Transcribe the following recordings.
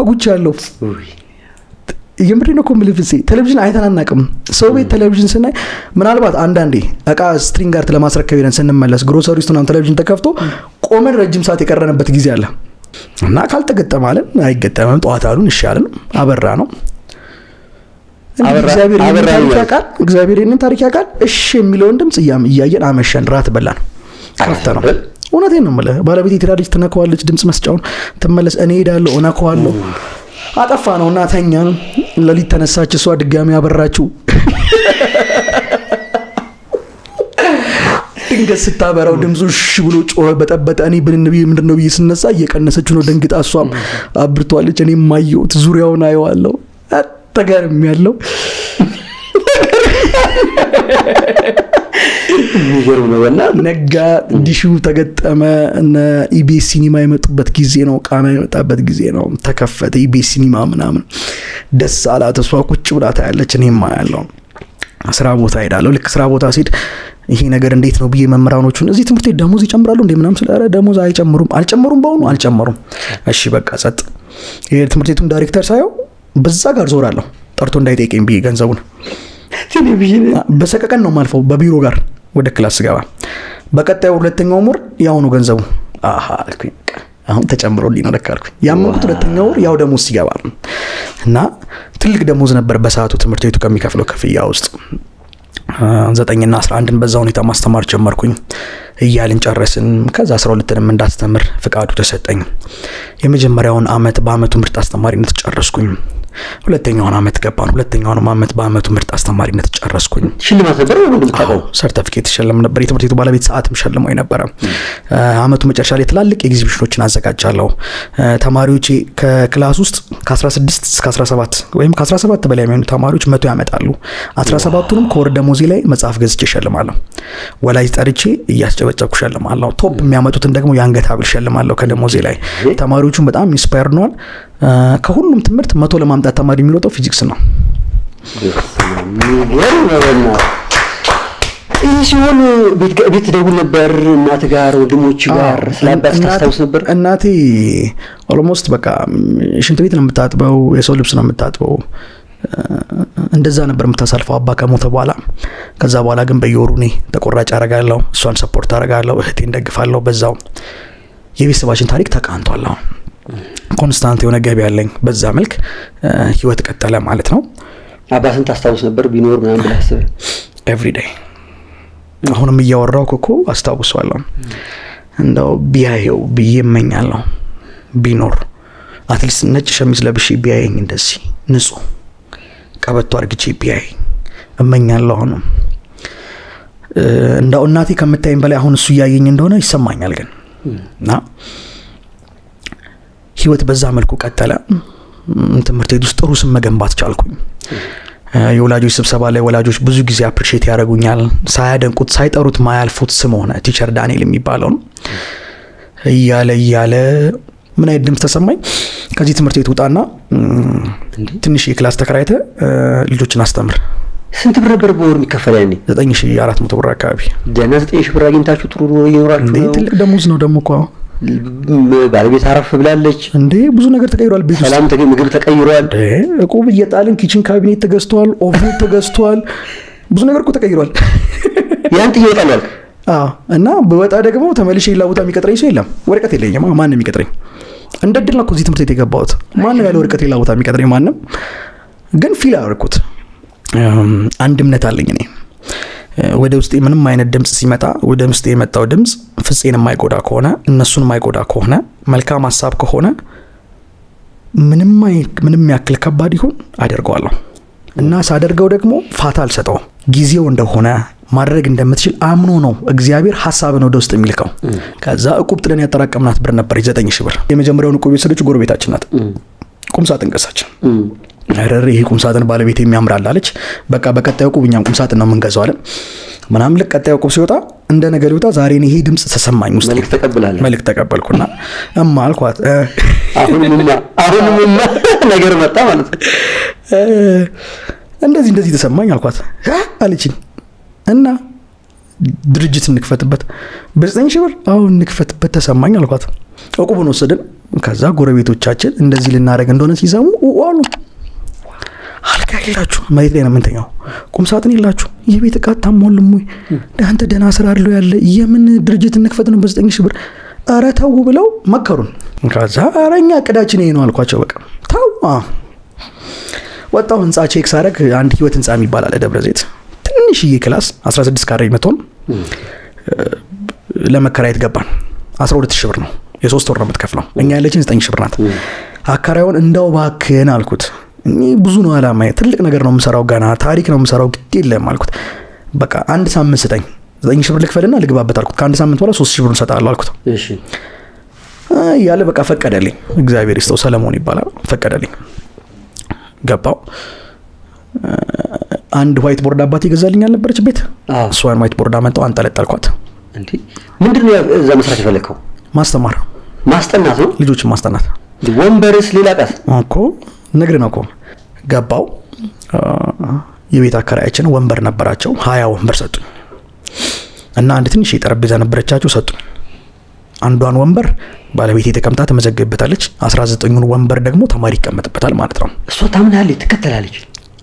ጓጉቻለሁ። የምሬን እኮ ምልፍሴ ቴሌቪዥን አይተን አናውቅም። ሰው ቤት ቴሌቪዥን ስናይ ምናልባት አንዳንዴ እቃ ስትሪንግ ጋር ለማስረከብ ሄደን ስንመለስ ግሮሰሪ ውስጥ ምናምን ቴሌቪዥን ተከፍቶ ቆመን ረጅም ሰዓት የቀረንበት ጊዜ አለ እና ካልተገጠመ አለን አይገጠምም። ጠዋት አሉን እሺ አለን አበራ ነው። እግዚአብሔር ይህንን ታሪክ ያውቃል። እሺ የሚለውን ድምፅ እያየን አመሸን። ራት በላን ከፍተ ነው። እውነቴን ነው የምልህ። ባለቤቴ ትሄዳለች፣ ትነካዋለች፣ ድምፅ መስጫውን ትመለስ፣ እኔ ሄዳለሁ፣ እነካዋለሁ። አጠፋ ነው እና ተኛን። ለሊት ተነሳች እሷ ድጋሚ አበራችው። ድንገት ስታበራው ድምፁ እሺ ብሎ ጮኸ፣ በጠበጠ። እኔ ምንድን ነው ብዬ ስነሳ እየቀነሰች ነው ደንግጣ። እሷም አብርቷለች። እኔም አየሁት፣ ዙሪያውን አየዋለሁ። ተገርም ያለው ነጋ። ዲሹ ተገጠመ። እነ ኢቢኤስ ሲኒማ የመጡበት ጊዜ ነው። ቃና የመጣበት ጊዜ ነው። ተከፈተ ኢቢኤስ ሲኒማ ምናምን። ደስ አላት። እሷ ቁጭ ብላ ታያለች፣ እኔም አያለሁ። ስራ ቦታ ሄዳለሁ። ልክ ስራ ቦታ ሲሄድ ይሄ ነገር እንዴት ነው ብዬ መምህራኖቹን እዚህ ትምህርት ቤት ደሞዝ ይጨምራሉ እንዴ ምናምን ስለ ደሞዝ አልጨመሩም በሆኑ አልጨመሩም። እሺ በቃ ጸጥ። ይሄ ትምህርት ቤቱን ዳይሬክተር ሳየው በዛ ጋር ዞራለሁ ጠርቶ እንዳይጠይቀኝ ብዬ ገንዘቡን ቴሌቪዥን በሰቀቀን ነው ማልፈው። በቢሮ ጋር ወደ ክላስ ገባ። በቀጣዩ ሁለተኛው ወር ያው ነው ገንዘቡ። አልኩኝ አሁን ተጨምሮልኝ ነው ለካ አልኩኝ። ያመንኩት ሁለተኛው ወር ያው ደሞዝ ሲገባ እና ትልቅ ደሞዝ ነበር በሰዓቱ ትምህርት ቤቱ ከሚከፍለው ክፍያ ውስጥ 9 እና 11ን በዛ ሁኔታ ማስተማር ጀመርኩኝ። እያልን ጨረስን። ከዛ 12ንም እንዳስተምር ፍቃዱ ተሰጠኝ። የመጀመሪያውን አመት በአመቱ ምርጥ አስተማሪነት ጨረስኩኝ። ሁለተኛውን አመት ገባን። ሁለተኛውን አመት በአመቱ ምርጥ አስተማሪነት ጨረስኩኝ። ሽልማት ነበር ወይ ነው? ሰርቲፊኬት ሸለም ነበር። የትምህርት ቤቱ ባለቤት ሰዓትም ሸልሞኝ ነበር። አመቱ መጨረሻ ላይ ትላልቅ ኤግዚቢሽኖችን አዘጋጃለሁ። ተማሪዎቼ ከክላስ ውስጥ ከ16 እስከ 17 ወይም ከ17 በላይ የሚሆኑ ተማሪዎች 100 ያመጣሉ። 17ቱንም ከወር ደሞዜ ላይ መጽሐፍ ገዝቼ ሸልማለሁ። ወላጅ ጠርቼ እያስጨበጨብኩ ሸልማለሁ። ቶፕ የሚያመጡትን ደግሞ የአንገት ሐብል ሸልማለሁ ከደሞዜ ላይ። ተማሪዎቹም በጣም ኢንስፓየርድ ሆነዋል። ከሁሉም ትምህርት 100 ለማምጣት ተማሪ የሚሮጠው ፊዚክስ ነው። ይህ ሲሆን ቤት ደውል ነበር እናት ጋር ወንድሞች ጋር ስላባት ታስታውስ ነበር? እናቴ ኦልሞስት በቃ ሽንት ቤት ነው የምታጥበው፣ የሰው ልብስ ነው የምታጥበው። እንደዛ ነበር የምታሳልፈው አባ ከሞተ በኋላ። ከዛ በኋላ ግን በየወሩ እኔ ተቆራጭ አረጋለሁ፣ እሷን ሰፖርት አረጋለሁ፣ እህቴን ደግፋለሁ። በዛው የቤተሰባችን ታሪክ ተቃንቷል። ኮንስታንት የሆነ ገቢ ያለኝ በዛ መልክ ህይወት ቀጠለ ማለት ነው። አባትን ታስታውስ ነበር ቢኖር ምናምን ብለህ አስበህ? ኤቭሪ ዴይ አሁንም እያወራሁ እኮ አስታውሰዋለሁ። እንደው ቢያየው ብዬ እመኛለሁ። ቢኖር አትሊስት ነጭ ሸሚዝ ለብሼ ቢያየኝ፣ እንደዚህ ንጹህ ቀበቶ አድርግቼ ቢያየኝ እመኛለሁ። አሁንም እንደው እናቴ ከምታየኝ በላይ አሁን እሱ እያየኝ እንደሆነ ይሰማኛል። ግን እና ህይወት በዛ መልኩ ቀጠለ። ትምህርት ቤት ውስጥ ጥሩ ስም መገንባት ቻልኩኝ። የወላጆች ስብሰባ ላይ ወላጆች ብዙ ጊዜ አፕሪሺየት ያደርጉኛል። ሳያደንቁት ሳይጠሩት ማያልፉት ስም ሆነ። ቲቸር ዳንኤል የሚባለው ነው። እያለ ምን አይነት ድምፅ ተሰማኝ። ከዚህ ትምህርት ቤት ውጣና ትንሽ የክላስ ተከራይተ ልጆችን አስተምር። ስንት ብር ነበር በወር የሚከፈል ያኔ? 9400 ብር አካባቢ። ደህና 9000 ብር አግኝታችሁ ጥሩ ኑሮ እየኖራችሁ ነው። ትልቅ ደሞዝ ነው ደግሞ እኮ። ባለቤት አረፍ ብላለች እንዴ? ብዙ ነገር ተቀይሯል። ቤት ሰላም ምግብ ተቀይሯል። እቁብ እየጣልን ኪችን ካቢኔት ተገዝቷል፣ ኦቭን ተገዝቷል። ብዙ ነገር እኮ ተቀይሯል። ያን ትይወጣል አልክ? እና በወጣ ደግሞ ተመልሼ ሌላ ቦታ የሚቀጥረኝ ሰው የለም። ወረቀት የለኝም። ማን ነው የሚቀጥረኝ? እንደ ድል ነው እኮ እዚህ ትምህርት ቤት የገባሁት። ማን ያለ ወረቀት ሌላ ቦታ የሚቀጥረኝ? ማንም። ግን ፊል አደረኩት። አንድ እምነት አለኝ እኔ። ወደ ውስጤ ምንም አይነት ድምጽ ሲመጣ ወደ ውስጤ የመጣው ድምጽ ፍፄን የማይጎዳ ከሆነ፣ እነሱን የማይጎዳ ከሆነ፣ መልካም ሐሳብ ከሆነ ምንም ያክል ከባድ ይሁን አደርገዋለሁ። እና ሳደርገው ደግሞ ፋታ አልሰጠው። ጊዜው እንደሆነ ማድረግ እንደምትችል አምኖ ነው እግዚአብሔር ሐሳብን ወደ ውስጥ የሚልከው። ከዛ እቁብ ጥለን ያጠራቀምናት ብር ነበር 9000 ብር። የመጀመሪያውን እቁብ የወሰደችው ጎረቤታችን ናት። ቁምሳጥን ገዛችን። ይሄ ቁምሳጥን ባለቤት የሚያምራል አለች። በቃ በቀጣዩ እቁብ እኛም ቁምሳጥን ነው የምንገዛው አለ ምናምን። ልክ ቀጣዩ እቁብ ሲወጣ እንደ ነገር ይወጣ ዛሬ ይሄ ድምጽ ተሰማኝ ውስጥ። መልክ ተቀበልኩና እማ አልኳት፣ አሁንማ ነገር መጣ ማለት ነው። እንደዚህ ተሰማኝ አልኳት አለችኝ። እና ድርጅት እንክፈትበት በ9000 ብር አሁን እንክፈትበት ተሰማኝ አልኳት። እቁቡን ወሰድን። ከዛ ጎረቤቶቻችን እንደዚህ ልናደርግ እንደሆነ ሲሰሙ አሉ አልጋ የላችሁ መሬት ላይ ነው የምንተኛው፣ ቁም ሳጥን የላችሁ፣ የቤት ዕቃ ታሟልም ወይ አንተ ደህና ስራ አለው ያለ የምን ድርጅት እንክፈት ነው በ9,000 ብር ኧረ ተው ብለው መከሩን። ከዛ ኧረ እኛ እቅዳችን ይሄ ነው አልኳቸው። በቃ ተው ወጣው ህንጻ ቼክ ሳረግ አንድ ህይወት ህንጻ የሚባል አለ ደብረ ዘይት ትንሽዬ ክላስ 16 ካሬ መቶን ለመከራየት ገባን። 12,000 ብር ነው የ3 ወር ነው የምትከፍለው። እኛ ያለችን 9,000 ብር ናት። አካራዩን እንደው ባክህን አልኩት። እኔ ብዙ ነው አላማዬ፣ ትልቅ ነገር ነው የምሰራው፣ ገና ታሪክ ነው የምሰራው፣ ግድ የለም አልኩት። በቃ አንድ ሳምንት ስጠኝ 9,000 ብር ልክፈልና ልግባበት አልኩት። ከአንድ ሳምንት በኋላ 3,000 ብር እሰጥሃለሁ አልኩት። እሺ ያለ በቃ ፈቀደልኝ። እግዚአብሔር ይስጠው ሰለሞን ይባላል። ፈቀደልኝ። ገባው። አንድ ዋይት ቦርድ አባቴ ይገዛልኝ አልነበረች ቤት፣ እሷን ዋይት ቦርድ አመጣው አንጠለጠልኳት። እንዴ ምንድነው እዛ መስራት የፈለከው? ማስተማር ማስጠናት ነው፣ ልጆችን ማስጠናት። ወንበርስ ሌላ ቀስ እኮ ነግር ነው እኮ። ገባው። የቤት አከራያችን ወንበር ነበራቸው፣ 20 ወንበር ሰጡኝ እና አንድ ትንሽ የጠረጴዛ ነበረቻቸው ሰጡኝ። አንዷን ወንበር ባለቤቴ ተቀምጣ ተመዘግብበታለች፣ 19ኙን ወንበር ደግሞ ተማሪ ይቀመጥበታል ማለት ነው። እሷ ታምናለች፣ ትከተላለች።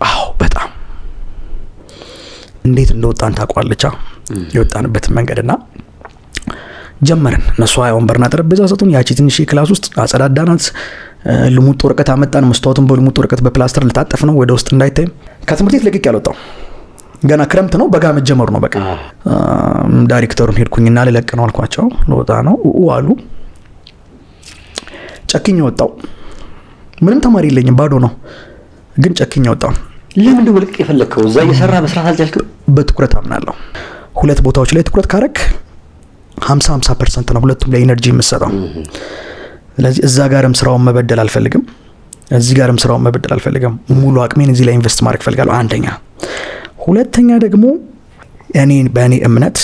አዎ በጣም እንዴት እንደወጣን ታውቋለች የወጣንበት መንገድና ጀመርን። እነሱ 20 ወንበርና ጠረጴዛ ሰጡን። ያቺ ትንሽ ክላስ ውስጥ አጸዳዳናት። ልሙጥ ወረቀት አመጣን። መስታወቱን በልሙጥ ወረቀት በፕላስተር ልታጠፍ ነው ወደ ውስጥ እንዳይታይ። ከትምህርት ቤት ለቅቄ ያልወጣው ገና ክረምት ነው፣ በጋ መጀመሩ ነው። በቃ ዳይሬክተሩን ሄድኩኝና ልለቅ ነው አልኳቸው። ልወጣ ነው አሉ። ጨክኜ ወጣው። ምንም ተማሪ የለኝም፣ ባዶ ነው፣ ግን ጨክኜ ወጣው። ለምን ነው ልቅ የፈለከው? እዛ እየሰራ መስራት አልቻልክም? በትኩረት አምናለሁ። ሁለት ቦታዎች ላይ ትኩረት ካረክ 50% ነው ሁለቱም ላይ ኤነርጂ የምሰጠው። ስለዚህ እዛ ጋርም ስራውን መበደል አልፈልግም፣ እዚህ ጋርም ስራውን መበደል አልፈልግም። ሙሉ አቅሜን እዚህ ላይ ኢንቨስት ማድረግ ፈልጋለሁ። አንደኛ። ሁለተኛ ደግሞ በእኔ እምነት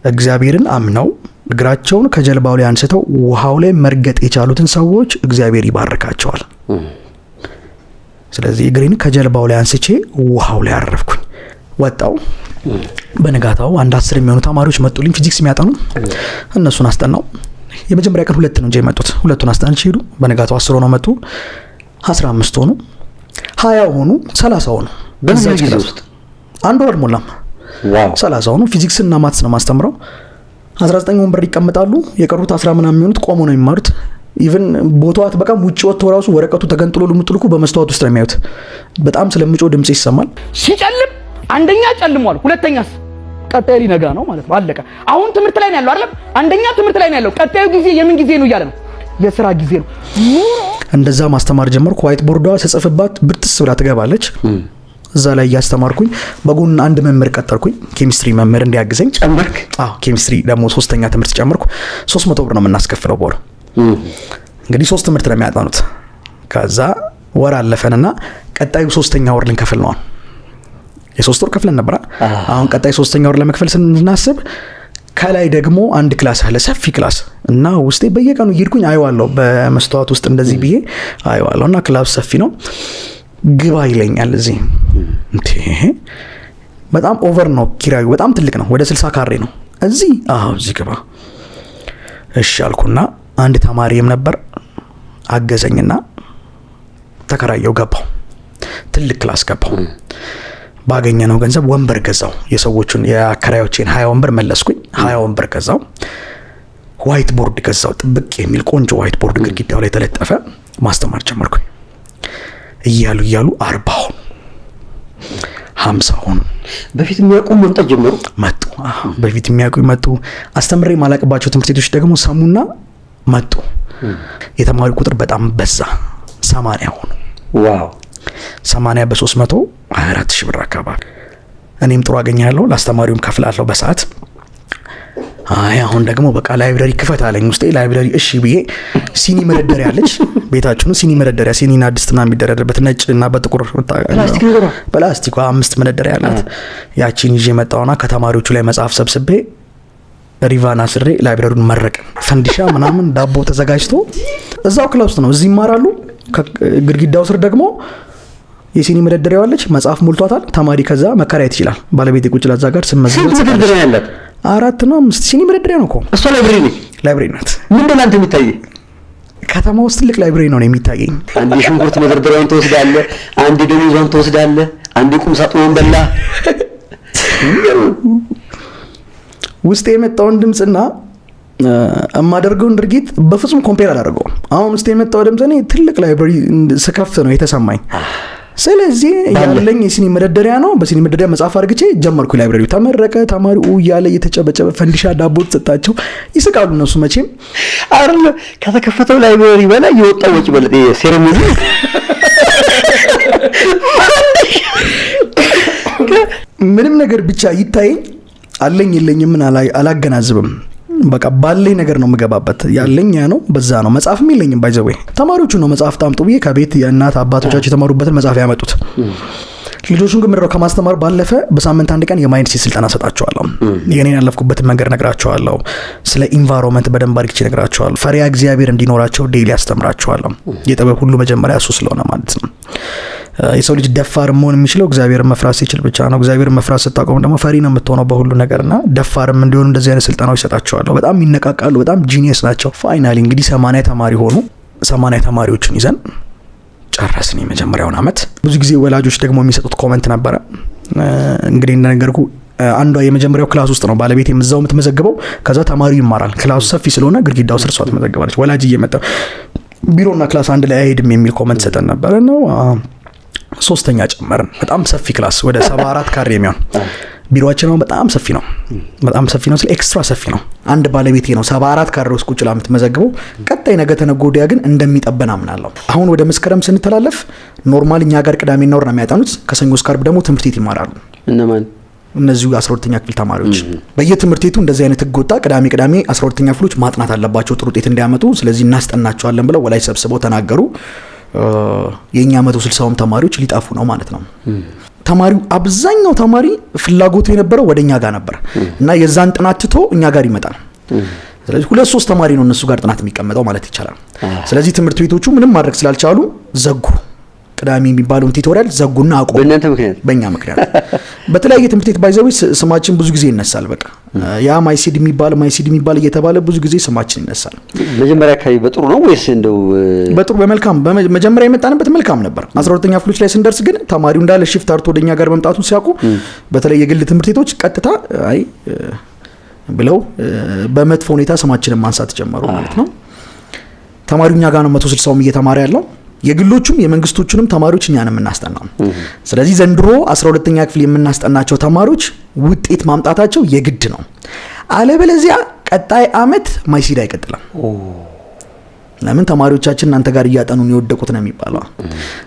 እግዚአብሔርን አምነው እግራቸውን ከጀልባው ላይ አንስተው ውሃው ላይ መርገጥ የቻሉትን ሰዎች እግዚአብሔር ይባርካቸዋል። ስለዚህ እግሬን ከጀልባው ላይ አንስቼ ውሃው ላይ አረፍኩኝ። ወጣው። በነጋታው አንድ 10 የሚሆኑ ተማሪዎች መጡልኝ፣ ፊዚክስ የሚያጠኑ። እነሱን አስጠናው። የመጀመሪያ ቀን 2 ነው እንጂ የመጡት፣ ሁለቱን አስጠንቼ ሄዱ። በነጋታው 10 ሆነው መጡ፣ 15 ሆኑ፣ 20 ሆኑ፣ 30 ሆኑ። በዛች ጊዜ ውስጥ አንድ ወር ሞላም። ዋው! 30 ሆኑ። ፊዚክስና ማትስ ነው ማስተምረው። 19 ወንበር ይቀመጣሉ፣ የቀሩት 10 ምናምን የሚሆኑት ቆሞ ነው የሚማሩት። ኢቭን ቦታው አትበቃም፣ ውጪ ወጥቶ ራሱ ወረቀቱ ተገንጥሎ ልሙጥልኩ በመስታወት ውስጥ ነው የሚያዩት። በጣም ስለምጮ ድምጽ ይሰማል። ሲጨልም አንደኛ ጨልሟል፣ ሁለተኛስ ቀጣይ ሊነጋ ነው ማለት ነው። አለቀ። አሁን ትምህርት ላይ ነው ያለው አይደል? አንደኛ ትምህርት ላይ ነው ያለው። ቀጣዩ ጊዜ የምን ጊዜ ነው እያለ ነው? የሥራ ጊዜ ነው። እንደዛ ማስተማር ጀመርኩ። ዋይት ቦርዷ ስጽፍባት ብርትስ ብላ ትገባለች። እዛ ላይ እያስተማርኩኝ በጎን አንድ መምህር ቀጠርኩኝ፣ ኬሚስትሪ መምህር እንዲያግዘኝ ጨመርክ? አዎ፣ ኬሚስትሪ ደግሞ 3ኛ ትምህርት ጨመርኩ። 300 ብር ነው የምናስከፍለው በወር። እንግዲህ 3 ትምህርት ነው የሚያጠኑት። ከዛ ወር አለፈንና ቀጣዩ 3ኛ ወር ልንከፍል ነው። የ3 ወር ከፍለን ነበር። አሁን ቀጣይ 3ኛ ወር ለመክፈል ስናስብ ከላይ ደግሞ አንድ ክላስ አለ፣ ሰፊ ክላስ እና ውስጤ በየቀኑ እየሄድኩኝ አየዋለሁ፣ በመስተዋት ውስጥ እንደዚህ ብዬ አየዋለሁ። እና ክላስ ሰፊ ነው፣ ግባ ይለኛል። እዚህ እንዴ በጣም ኦቨር ነው ኪራዩ፣ በጣም ትልቅ ነው፣ ወደ 60 ካሬ ነው። እዚህ እዚህ ግባ እሺ አልኩና አንድ ተማሪም ነበር አገዘኝና ተከራየው፣ ገባው፣ ትልቅ ክላስ ገባው። ባገኘነው ገንዘብ ወንበር ገዛው። የሰዎቹን የአከራዮቼን 20 ወንበር መለስኩኝ። 20 ወንበር ገዛው። ዋይት ቦርድ ገዛው፣ ጥብቅ የሚል ቆንጆ ዋይት ቦርድ ግድግዳው ላይ ተለጠፈ። ማስተማር ጀመርኩኝ። እያሉ 40 ሆኑ፣ 50 ሆኑ። በፊት የሚያውቁ መምጣት ጀመሩ፣ መጡ። በፊት የሚያውቁ መጡ። አስተምሬ ማላቅባቸው ትምህርት ቤቶች ደግሞ ሰሙና መጡ። የተማሪ ቁጥር በጣም በዛ፣ 80 ሆኑ። ዋው! 80 በ324,000 ብር አካባቢ። እኔም ጥሩ አገኛለሁ፣ ለአስተማሪውም ከፍላለሁ በሰዓት። አሁን ደግሞ በቃ ላይብረሪ ክፈት አለኝ ውስጤ። ላይብረሪ እሺ ብዬ ሲኒ መደርደሪያ አለች ቤታችን፣ ሲኒ መደርደሪያ፣ ሲኒና ድስትና የሚደረደርበት ነጭ እና በጥቁር ፕላስቲክ 5 መደርደሪያ አላት። ያቺን ይዤ መጣውና ከተማሪዎቹ ላይ መጽሐፍ ሰብስቤ ሪቫና ስሬ ላይብረሪውን መረቅ። ፈንዲሻ ምናምን ዳቦ ተዘጋጅቶ እዛው ክላስ ውስጥ ነው። እዚህ ይማራሉ። ግድግዳው ስር ደግሞ የሲኒ መደርደሪያው አለች፣ መጽሐፍ ሞልቷታል። ተማሪ ከዛ መከራየት ይችላል። ባለቤት ቁጭ ላዛ ጋር ስመዝገብ መደርደሪያ ያላት 4 ነው 5 ሲኒ መደርደሪያ ነው እኮ። እሷ ላይብረሪ ነች፣ ላይብረሪ ናት። ምንድን ነው አንተ የሚታይ? ከተማ ውስጥ ትልቅ ላይብረሪ ነው የሚታየኝ። አንድ ሽንኩርት መደርደሪያውን ትወስዳለህ፣ አንድ ደሞዟን ትወስዳለህ፣ አንድ ቁም ሳጥኗን በላ። ውስጥ የመጣውን ድምፅና የማደርገውን ድርጊት በፍጹም ኮምፔር አላደርገውም። አሁን ውስጥ የመጣው ድምፅ እኔ ትልቅ ላይብረሪ ስከፍት ነው የተሰማኝ። ስለዚህ ያለኝ የሲኒ መደርደሪያ ነው። በሲኒ መደርደሪያ መጽሐፍ አድርግቼ ጀመርኩ። ላይብረሪው ተመረቀ፣ ተማሪው እያለ እየተጨበጨበ ፈንዲሻ ዳቦ ተሰጣቸው። ይስቃሉ እነሱ መቼም አይደል። ከተከፈተው ላይብረሪ በላይ የወጣው ወጪ በለጠ። ሴሬሞኒ ምንም ነገር ብቻ ይታይ አለኝ የለኝም ምን አላገናዝብም። በቃ ባለኝ ነገር ነው የምገባበት። ያለኝ ያ ነው፣ በዛ ነው። መጽሐፍም የለኝም ባይዘዌ ተማሪዎቹ ነው መጽሐፍ ታምጡ ብዬ ከቤት የእናት አባቶቻቸው የተማሩበትን መጽሐፍ ያመጡት። ልጆቹን ግን ምድረው ከማስተማር ባለፈ በሳምንት አንድ ቀን የማይንድ ሴት ስልጠና ሰጣቸዋለሁ። የኔን ያለፍኩበትን መንገድ ነግራቸዋለሁ። ስለ ኢንቫይሮንመንት በደንብ አድርጌ ነግራቸዋለሁ። ፈሪሃ እግዚአብሔር እንዲኖራቸው ዴይሊ አስተምራቸዋለሁ። የጥበብ ሁሉ መጀመሪያ እሱ ስለሆነ ማለት ነው። የሰው ልጅ ደፋር መሆን የሚችለው እግዚአብሔርን መፍራት ሲችል ብቻ ነው። እግዚአብሔርን መፍራት ስታቆም ደግሞ ፈሪ ነው የምትሆነው በሁሉ ነገርና ደፋርም እንዲሆኑ እንደዚህ አይነት ስልጠናዎች ይሰጣቸዋለሁ። በጣም ይነቃቃሉ። በጣም ጂኒየስ ናቸው። ፋይናሊ እንግዲህ 80 ተማሪ ሆኑ። 80 ተማሪዎችን ይዘን ጨረስን የመጀመሪያውን አመት። ብዙ ጊዜ ወላጆች ደግሞ የሚሰጡት ኮመንት ነበረ። እንግዲህ እንደነገርኩ አንዷ የመጀመሪያው ክላስ ውስጥ ነው ባለቤት የምዛው የምትመዘግበው። ከዛ ተማሪው ይማራል። ክላሱ ሰፊ ስለሆነ ግድግዳው ስር እሷ ትመዘግባለች። ወላጅ እየመጣ ቢሮና ክላስ አንድ ላይ አይሄድም የሚል ኮመንት ሰጠን ነበረ ነው። ሶስተኛ ጨመርን። በጣም ሰፊ ክላስ ወደ 74 ካሬ የሚሆን ቢሮአችን ነው። በጣም ሰፊ ነው። በጣም ሰፊ ነው። ስለ ኤክስትራ ሰፊ ነው። አንድ ባለቤቴ ነው 74 ካሬ ውስጥ ቁጭ ብላ የምትመዘግበው። ቀጣይ ነገ ተነገ ወዲያ ግን እንደሚጠበን አምናለሁ። አሁን ወደ መስከረም ስንተላለፍ ኖርማል እኛ ጋር ቅዳሜና እሁድ ነው የሚያጠኑት። ከሰኞ እስከ ዓርብ ደግሞ ትምህርት ቤት ይማራሉ። እነማን? እነዚሁ 12ኛ ክፍል ተማሪዎች። በየትምህርት ቤቱ እንደዚህ አይነት ህግ ወጣ። ቅዳሜ 12ኛ ክፍሎች ማጥናት አለባቸው ጥሩ ውጤት እንዲያመጡ። ስለዚህ እናስጠናቸዋለን ብለው ወላጅ ሰብስበው ተናገሩ። የኛ 160ም ተማሪዎች ሊጣፉ ነው ማለት ነው። ተማሪው አብዛኛው ተማሪ ፍላጎቱ የነበረው ወደኛ ጋር ነበር እና የዛን ጥናት ትቶ እኛ ጋር ይመጣል። ስለዚህ 2-3 ተማሪ ነው እነሱ ጋር ጥናት የሚቀመጠው ማለት ይቻላል። ስለዚህ ትምህርት ቤቶቹ ምንም ማድረግ ስላልቻሉ ዘጉ። ቅዳሜ የሚባለውን ቲቶሪያል ዘጉና አቆሙ። በእናንተ ምክንያት? በእኛ ምክንያት። በተለያየ ትምህርት ቤት ባይዘው ስማችን ብዙ ጊዜ ይነሳል። በቃ ያ ማይሲድ የሚባል እየተባለ ብዙ ጊዜ ስማችን ይነሳል። መጀመሪያ አካባቢ በጥሩ ነው ወይስ እንደው በጥሩ በመልካም መጀመሪያ የመጣንበት መልካም ነበር። 12ኛ ክፍሎች ላይ ስንደርስ ግን ተማሪው እንዳለ ሽፍት አርቶ ወደኛ ጋር መምጣቱን ሲያውቁ በተለይ የግል ትምህርት ቤቶች ቀጥታ አይ ብለው በመጥፎ ሁኔታ ስማችንን ማንሳት ጀመሩ ማለት ነው። ተማሪውኛ ጋር ነው 160ም እየተማረ ያለው። የግሎቹም የመንግስቶቹንም ተማሪዎች እኛ ነን የምናስጠናው። ስለዚህ ዘንድሮ 12ኛ ክፍል የምናስጠናቸው ተማሪዎች ውጤት ማምጣታቸው የግድ ነው። አለበለዚያ ቀጣይ አመት ማይሲድ አይቀጥልም። ለምን ተማሪዎቻችን እናንተ ጋር እያጠኑን የወደቁት ነው የሚባለው።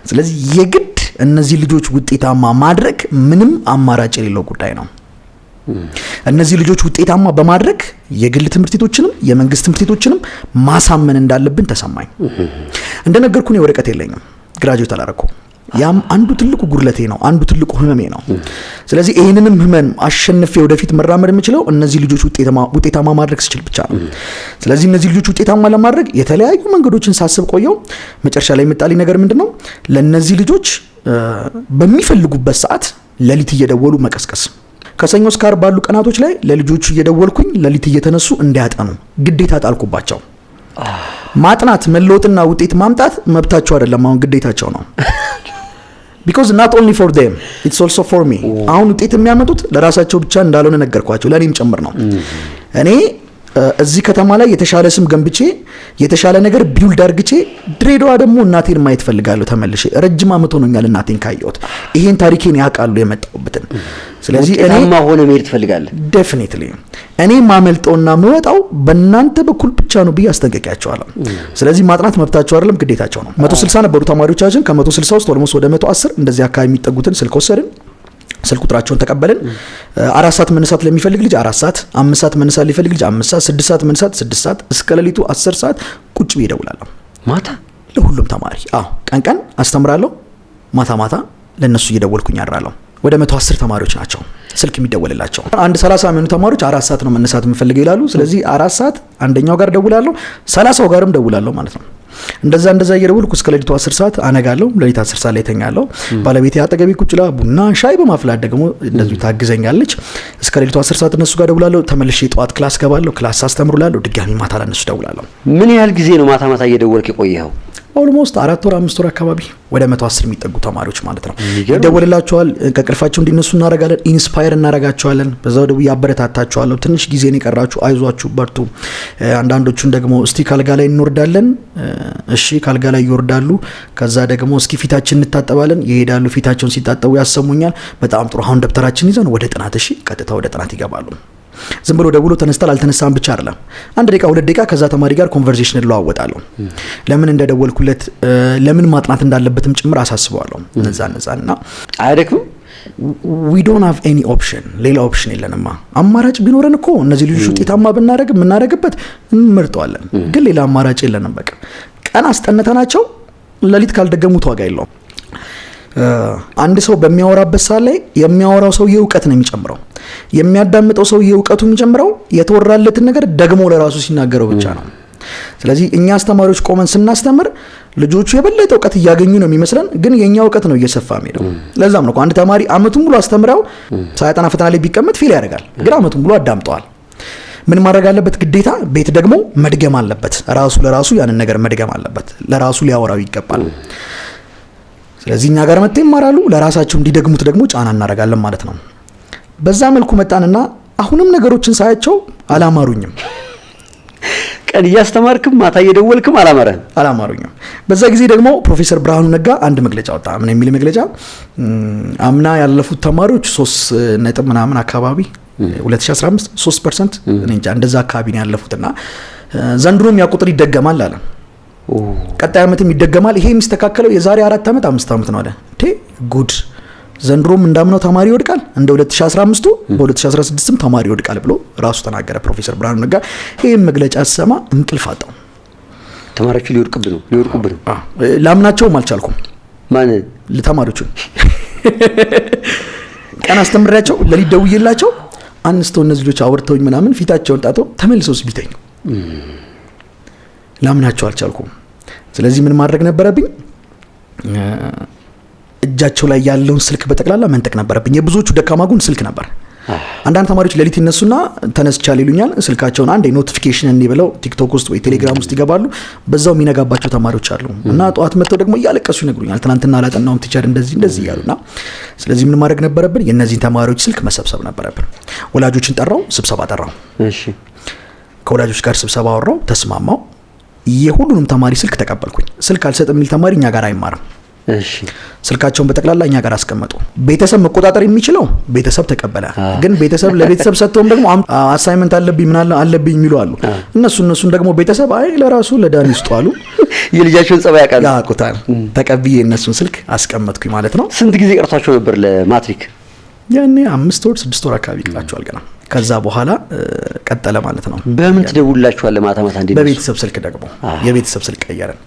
ስለዚህ የግድ እነዚህ ልጆች ውጤታማ ማድረግ ምንም አማራጭ የሌለው ጉዳይ ነው። እነዚህ ልጆች ውጤታማ በማድረግ የግል ትምህርት ቤቶችንም የመንግስት ትምህርት ቤቶችንም ማሳመን እንዳለብን ተሰማኝ። እንደነገርኩ ነው ወረቀት የለኝም፣ ግራጁዌት አላረኩም። ያም አንዱ ትልቁ ጉድለቴ ነው፣ አንዱ ትልቁ ህመሜ ነው። ስለዚህ ይሄንንም ህመም አሸንፌ ወደፊት መራመድ የምችለው እነዚህ ልጆች ውጤታማ ማድረግ ስችል ብቻ ነው። ስለዚህ እነዚህ ልጆች ውጤታማ ለማድረግ የተለያዩ መንገዶችን ሳስብ ቆየው። መጨረሻ ላይ የመጣልኝ ነገር ምንድነው? ለነዚህ ልጆች በሚፈልጉበት ሰዓት ሌሊት እየደወሉ መቀስቀስ። ከሰኞ እስከ ዓርብ ባሉ ቀናቶች ላይ ለልጆቹ እየደወልኩኝ ሌሊት እየተነሱ እንዲያጠኑ ግዴታ ጣልኩባቸው። ማጥናት መለወጥና ውጤት ማምጣት መብታቸው አይደለም፣ አሁን ግዴታቸው ነው። because not only for them it's also for me። አሁን ውጤት የሚያመጡት ለራሳቸው ብቻ እንዳልሆነ ነገርኳቸው፣ ለኔም ጭምር ነው። እኔ እዚህ ከተማ ላይ የተሻለ ስም ገንብቼ የተሻለ ነገር ቢውልድ አድርግቼ ድሬዳዋ ደግሞ እናቴን ማየት ፈልጋለሁ ተመልሼ። ረጅም አመት ሆኖኛል እናቴን ካየሁት። ይሄን ታሪኬን ያውቃሉ የመጣሁበትን። ስለዚህ እኔ ሆነ መሄድ ትፈልጋለህ? ዴፊኒትሊ እኔ ማመልጠውና መወጣው በእናንተ በኩል ብቻ ነው ብዬ አስጠንቅቄያቸዋለሁ። ስለዚህ ማጥናት መብታቸው አይደለም ግዴታቸው ነው። 160 ነበሩ ተማሪዎቻችን። ከ160 ውስጥ ኦልሞስት ወደ 110 እንደዚህ አካባቢ የሚጠጉትን ስልክ ወሰድን። ስልክ ቁጥራቸውን ተቀበልን። 4 ሰዓት መነሳት ለሚፈልግ ልጅ 4 ሰዓት፣ 5 ሰዓት መነሳት ለሚፈልግ ልጅ 5 ሰዓት፣ 6 ሰዓት መነሳት 6 ሰዓት፣ እስከ ሌሊቱ 10 ሰዓት ቁጭ ብዬ እደውላለሁ። ማታ ለሁሉም ተማሪ ቀን አስተምራለሁ፣ ማታ ለነሱ እየደወልኩኝ አድራለሁ። ወደ 110 ተማሪዎች ናቸው ስልክ የሚደወልላቸው። አንድ 30 የሚሆኑ ተማሪዎች 4 ሰዓት ነው መነሳት የምፈልገው ይላሉ። ስለዚህ 4 ሰዓት አንደኛው ጋር ደውላለሁ፣ 30ው ጋርም ደውላለሁ ማለት ነው። እንደዛ እየደወልኩ እስከ ሌሊቱ 10 ሰዓት አነጋለሁ። ሌሊት 10 ሰዓት ላይ ተኛለሁ። ባለቤቴ አጠገቤ ቁጭ ብላ ቡና ሻይ በማፍላት ደግሞ እንደዚሁ ታግዘኛለች። እስከ ሌሊቱ 10 ሰዓት እነሱ ጋር ደውላለሁ። ተመልሼ ጠዋት ክላስ ገባለሁ። ክላስ አስተምሩላለሁ። ድጋሚ ማታ ለነሱ ደውላለሁ። ምን ያህል ጊዜ ነው ማታ እየደወልክ የቆየኸው? ኦልሞስት 4 ወር 5 ወር አካባቢ ወደ 110 የሚጠጉ ተማሪዎች ማለት ነው። ይደወልላቸዋል። ከቅልፋቸው እንዲነሱ እናረጋለን። ኢንስፓየር እናረጋቸዋለን። በዛው ደው ያበረታታቸዋለሁ። ትንሽ ጊዜ ነው የቀራችሁ፣ አይዟችሁ፣ በርቱ። አንዳንዶቹን ደግሞ እስቲ ካልጋ ላይ እንወርዳለን። እሺ ካልጋ ላይ ይወርዳሉ። ከዛ ደግሞ እስኪ ፊታችን እንታጠባለን። ይሄዳሉ። ፊታቸውን ሲታጠቡ ያሰሙኛል። በጣም ጥሩ፣ አሁን ደብተራችን ይዘን ወደ ጥናት። እሺ ቀጥታ ወደ ጥናት ይገባሉ። ዝም ብሎ ደውሎ ተነስተል አልተነሳም ብቻ አይደለም። 1 ደቂቃ 2 ደቂቃ ከዛ ተማሪ ጋር ኮንቨርሴሽን እንለዋወጣለሁ። ለምን እንደደወልኩለት ለምን ማጥናት እንዳለበትም ጭምር አሳስበዋለሁ። ነዛና አይደክም። we don't have any option። ሌላ ኦፕሽን የለንማ። አማራጭ ቢኖረን እኮ እነዚህ ልጆች ውጤታማ ብናረግበት እንመርጠዋለን። ግን ሌላ አማራጭ የለንም። በቃ ቀን አስጠነተናቸው ለሊት ካልደገሙት ዋጋ የለውም። አንድ ሰው በሚያወራበት ሰዓት ላይ የሚያወራው ሰው የእውቀት ነው የሚጨምረው። የሚያዳምጠው ሰው የእውቀቱ የሚጨምረው የተወራለትን ነገር ደግሞ ለራሱ ሲናገረው ብቻ ነው። ስለዚህ እኛ አስተማሪዎች ቆመን ስናስተምር ልጆቹ የበለጠ እውቀት እያገኙ ነው የሚመስለን፣ ግን የኛ እውቀት ነው እየሰፋ የሚሄደው። ለዛም ነው አንድ ተማሪ አመቱን ሙሉ አስተምረው ሳያጠና ፈተና ላይ ቢቀመጥ ፊል ያደርጋል፣ ግን አመቱን ሙሉ አዳምጠዋል። ምን ማድረግ አለበት? ግዴታ ቤት ደግሞ መድገም አለበት። ራሱ ለራሱ ያንን ነገር መድገም አለበት። ለራሱ ሊያወራው ይገባል። ስለዚህ እኛ ጋር መጥተው ይማራሉ። ለራሳቸው እንዲደግሙት ደግሞ ጫና እናደርጋለን ማለት ነው። በዛ መልኩ መጣንና አሁንም ነገሮችን ሳያቸው አላማሩኝም። ቀን እያስተማርክም ማታ እየደወልክም አላማሩኝም። በዛ ጊዜ ደግሞ ፕሮፌሰር ብርሃኑ ነጋ አንድ መግለጫ ወጣ። ምን የሚል መግለጫ? አምና ያለፉት ተማሪዎች 3 ነጥብ ምናምን አካባቢ 2015 3% እንጃ እንደዛ አካባቢ ነው ያለፉትና ዘንድሮም ያ ቁጥር ይደገማል አለ። ቀጣይ አመትም ይደገማል። ይሄ የሚስተካከለው የዛሬ 4 አመት 5 አመት ነው አለ። ጉድ! ዘንድሮም እንዳምነው ተማሪ ይወድቃል፣ እንደ 2015 በ2016ም ተማሪ ይወድቃል ብሎ ራሱ ተናገረ ፕሮፌሰር ብርሃኑ ነጋ። ይሄን መግለጫ ሰማ እንቅልፍ አጣው። ተማሪዎቹ ሊወድቁብን ነው። ላምናቸውም አልቻልኩም። ማን ለተማሪዎቹ ቀን አስተምራቸው ለሊት ደውዬላቸው አንስተው እነዚህ ልጆች አወርተውኝ ምናምን ፊታቸውን ጣተው ተመልሰው ሲቢተኝ ላምናቸው አልቻልኩም። ስለዚህ ምን ማድረግ ነበረብኝ? እጃቸው ላይ ያለውን ስልክ በጠቅላላ መንጠቅ ነበረብኝ። የብዙዎቹ ደካማ ጎን ስልክ ነበር። አንዳንድ ተማሪዎች ለሊት ይነሱና ተነስቻል ይሉኛል። ስልካቸውን አንዴ ኖቲፊኬሽን እንዲ ብለው ቲክቶክ ውስጥ ወይ ቴሌግራም ውስጥ ይገባሉ። በዛው የሚነጋባቸው ተማሪዎች አሉ እና ጠዋት መጥተው ደግሞ እያለቀሱ ይነግሩኛል፣ ትናንትና አላጠናውም ቲቸር እንደዚህ እያሉና። ስለዚህ ምን ማድረግ ነበረብን? የእነዚህን ተማሪዎች ስልክ መሰብሰብ ነበረብን። ወላጆችን ጠራው፣ ስብሰባ ጠራው። ከወላጆች ጋር ስብሰባ አወራው፣ ተስማማው። የሁሉንም ተማሪ ስልክ ተቀበልኩኝ። ስልክ አልሰጥም የሚል ተማሪ እኛ ጋር አይማርም። ስልካቸውን በጠቅላላ እኛ ጋር አስቀመጡ። ቤተሰብ መቆጣጠር የሚችለው ቤተሰብ ተቀበለ። ግን ቤተሰብ ለቤተሰብ ሰጥተውም ደግሞ አሳይመንት አለብኝ ምን አለብኝ የሚሉ አሉ። እነሱን ደግሞ ቤተሰብ አይ ለራሱ ለዳኒ ውስጥ አሉ። የልጃቸውን ጸባይ ያውቁታል። ተቀብዬ እነሱን ስልክ አስቀመጥኩኝ ማለት ነው። ስንት ጊዜ ቀርቷቸው ነበር ለማትሪክ? ያኔ 5 ወር 6 ወር አካባቢ ይቀራቸዋል ገና። ከዛ በኋላ ቀጠለ ማለት ነው። በምን ትደውልላችኋል? ማታ እንዴ? በቤተሰብ ስልክ ደግሞ የቤተሰብ ስልክ ቀየረን።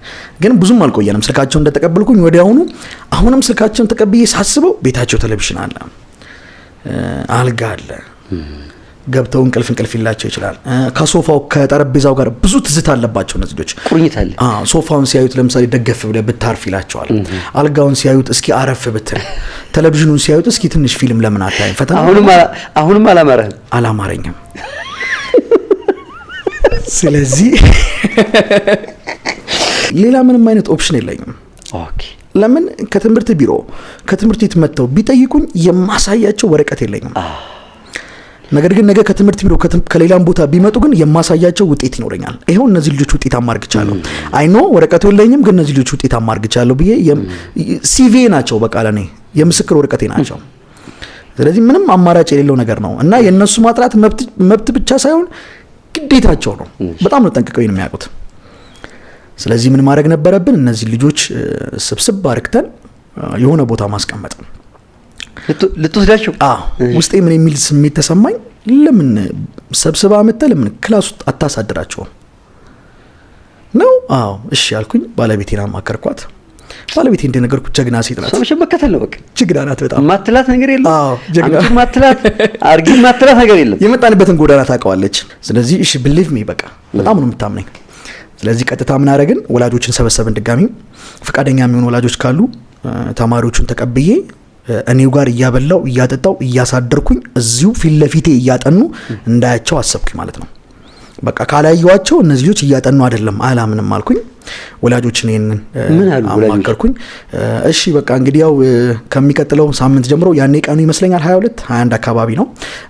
ግን ብዙም አልቆየንም። ስልካቸውን እንደተቀበልኩኝ ወዲያውኑ አሁንም ስልካቸውን ተቀብዬ ሳስበው ቤታቸው ቴሌቪዥን አለ፣ አልጋ አለ። ገብተው እንቅልፍ ይላቸው ይችላል። ከሶፋው ከጠረጴዛው ጋር ብዙ ትዝታ አለባቸው እነዚህ ልጆች። ቁርኝት አለ። ሶፋውን ሲያዩት ለምሳሌ ደገፍ ብለህ ብታርፍ ይላቸዋል። አልጋውን ሲያዩት እስኪ አረፍ ብትል፣ ቴሌቪዥኑን ሲያዩት እስኪ ትንሽ ፊልም ለምን አታይም? ፈተና አሁንም አላማረኝም። ስለዚህ ሌላ ምንም አይነት ኦፕሽን የለኝም። ለምን ከትምህርት ቢሮ ከትምህርት ቤት መጥተው ቢጠይቁኝ የማሳያቸው ወረቀት የለኝም። ነገር ግን ነገ ከትምህርት ቢሮ ከሌላም ቦታ ቢመጡ ግን የማሳያቸው ውጤት ይኖረኛል። ይሄው እነዚህ ልጆች ውጤት አማርግቻለሁ። አይ ኖ ወረቀቱ የለኝም፣ ግን እነዚህ ልጆች ውጤት አማርግቻለሁ ብዬ ሲቪ ናቸው። በቃ ለኔ የምስክር ወረቀቴ ናቸው። ስለዚህ ምንም አማራጭ የሌለው ነገር ነው እና የነሱ ማጥራት መብት ብቻ ሳይሆን ግዴታቸው ነው። በጣም ነው ጠንቅቀው የሚያውቁት። ስለዚህ ምን ማድረግ ነበረብን? እነዚህ ልጆች ስብስብ አርክተን የሆነ ቦታ ማስቀመጥ ልትወስዳቸው። ውስጤ ምን የሚል ስሜት ተሰማኝ። ለምን ሰብስባ መጥተህ ለምን ክላስ ውስጥ አታሳድራቸውም ነው? እሺ ያልኩኝ። ባለቤቴን አማከርኳት። ባለቤቴ እንደነገርኩት ጀግና ሴት ናት። ሰምሽ መከተል ነው። በቃ ጀግና ናት። በጣም ማትላት ነገር የለም። ጀግና ማትላት አርጊ ማትላት ነገር የለም። የመጣንበትን ጎዳና ታውቀዋለች። ስለዚህ እሺ ብሊቭ ሚ በቃ በጣም ነው የምታምነኝ። ስለዚህ ቀጥታ ምን አደረግን? ወላጆችን ሰበሰብን። ድጋሚ ፈቃደኛ የሚሆኑ ወላጆች ካሉ ተማሪዎቹን ተቀብዬ እኔው ጋር እያበላው እያጠጣው እያሳደርኩኝ እዚሁ ፊት ለፊቴ እያጠኑ እንዳያቸው አሰብኩኝ ማለት ነው። በቃ ካላየዋቸው እነዚህ ልጆች እያጠኑ አይደለም አላምንም አልኩኝ። ወላጆችን ይሄንን አማከርኩኝ። እሺ በቃ እንግዲህ ያው ከሚቀጥለው ሳምንት ጀምሮ ያኔ ቀኑ ይመስለኛል 22 21 አካባቢ ነው